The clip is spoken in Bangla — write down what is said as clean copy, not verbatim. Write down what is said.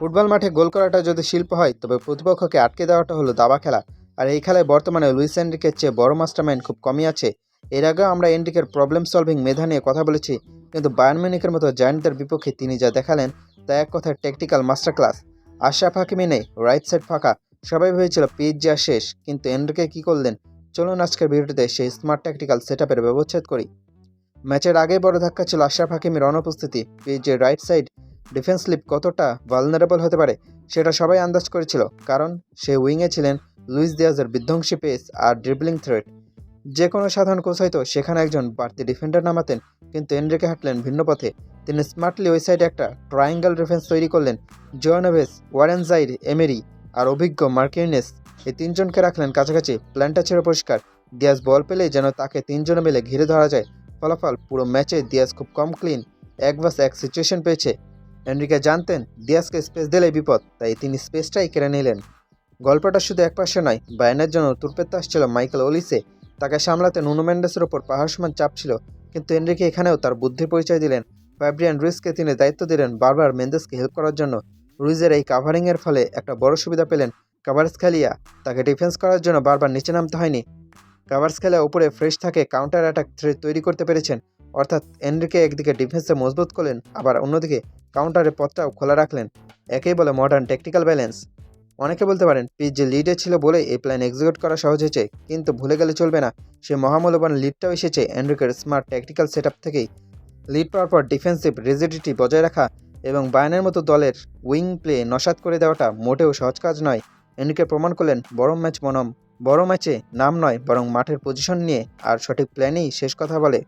ফুটবল মাঠে গোল করাটা যদি শিল্প হয় তবে প্রতিপক্ষকে আটকে দেওয়াটা হলো দাবা খেলা। আর এই খেলায় বর্তমানে লুইস এনরিকের চেয়ে বড় মাস্টারমাইন্ড খুব কমই আছে। এর আগেও আমরা এনরিকের প্রবলেম সলভিং মেধা নিয়ে কথা বলেছি, কিন্তু বায়ার্ন মিউনিখের মতো জায়ান্টদের বিপক্ষে তিনি যা দেখালেন তা এক কথায় tactical master class. Ashraf Hakimi নেই, রাইট সাইড ফাঁকা, সবাই ভেবেছিল পিএসজি আর শেষ, কিন্তু এনরিকে কি করলেন? চলুন আজকের ভিডিওতে সেই স্মার্ট ট্যাকটিক্যাল সেটআপের ব্যবচ্ছেদ করি। ম্যাচের আগেই বড় ধাক্কা ছিল আশরাফ হাকিমির অনুপস্থিতি। পিএসজির রাইট সাইড ডিফেন্স স্লিপ কতটা ভালনারেবল হতে পারে সেটা সবাই আন্দাজ করেছিল, কারণ সে উইংয়ে ছিলেন লুইস দিয়াজের বিধ্বংসী পেস আর ড্রিবলিং থ্রেট। যে কোনো সাধারণ কোচ হয়তো সেখানে একজন বাড়তি ডিফেন্ডার নামাতেন, কিন্তু এনরিকে হাঁটলেন ভিন্ন পথে। তিনি স্মার্টলি ওই সাইডে একটা ট্রায়াঙ্গেল ডিফেন্স তৈরি করলেন। জোয়ানেভেস, ওয়ারেন জাইর, এমেরি আর অভিজ্ঞ মার্কিনেস, এই তিনজনকে রাখলেন কাছাকাছি। প্ল্যানটা ছিল পরিষ্কার, দিয়াজ বল পেলেই যেন তাকে তিনজনে মিলে ঘিরে ধরা যায়। ফলাফল, পুরো ম্যাচে দিয়াজ খুব কম ক্লিন 1 vs 1 সিচুয়েশন পেয়েছে। এনরিকে জানতেন দিয়াজকে স্পেস দিলেই বিপদ, তাই তিনি স্পেসটাই কেড়ে নিলেন। গল্পটা শুধু একপাশে নয়, বায়ার্নের জন্য তুরপেত্তা আসছিল মাইকেল ওলিসে। তাকে সামলাতে নুনো মেন্ডেসের ওপর পাহাড় সমান চাপ ছিল, কিন্তু এনরিকে এখানেও তার বুদ্ধির পরিচয় দিলেন। ফ্যাব্রিয়ান রুইজকে তিনি দায়িত্ব দিলেন বারবার মেন্ডেসকে হেল্প করার জন্য। রুইজের এই কাভারিংয়ের ফলে একটা বড় সুবিধা পেলেন কাভারস্খালিয়া। তাকে ডিফেন্স করার জন্য বারবার নিচে নামতে হয়নি। কাভারস্খালিয়া উপরে ফ্রেশ থাকে কাউন্টার অ্যাটাক থ্রেট তৈরি করতে পেরেছেন। অর্থাৎ এনরিকে একদিকে ডিফেন্সে মজবুত করলেন, আবার অন্যদিকে কাউন্টারের পথটাও খোলা রাখলেন। একেই বলে মডার্ন টেকটিক্যাল ব্যালেন্স। অনেকে বলতে পারেন পিএসজি লিডে ছিল বলে এই প্ল্যান এক্সিকিউট করা সহজ হয়েছে, কিন্তু ভুলে গেলে চলবে না, সে মহামূল্যবান লিডটাও এসেছে এনরিকের স্মার্ট ট্যাকটিক্যাল সেটআপ থেকেই। লিড পাওয়ার পর ডিফেন্সিভ রিজিডিটি বজায় রাখা এবং বায়ার্নের মতো দলের উইং প্লে নস্যাৎ করে দেওয়াটা মোটেও সহজ কাজ নয়। এনরিকে প্রমাণ করলেন বড় ম্যাচে নাম নয় বরং মাঠের পজিশন নিয়ে আর সঠিক প্ল্যানেই শেষ কথা বলে।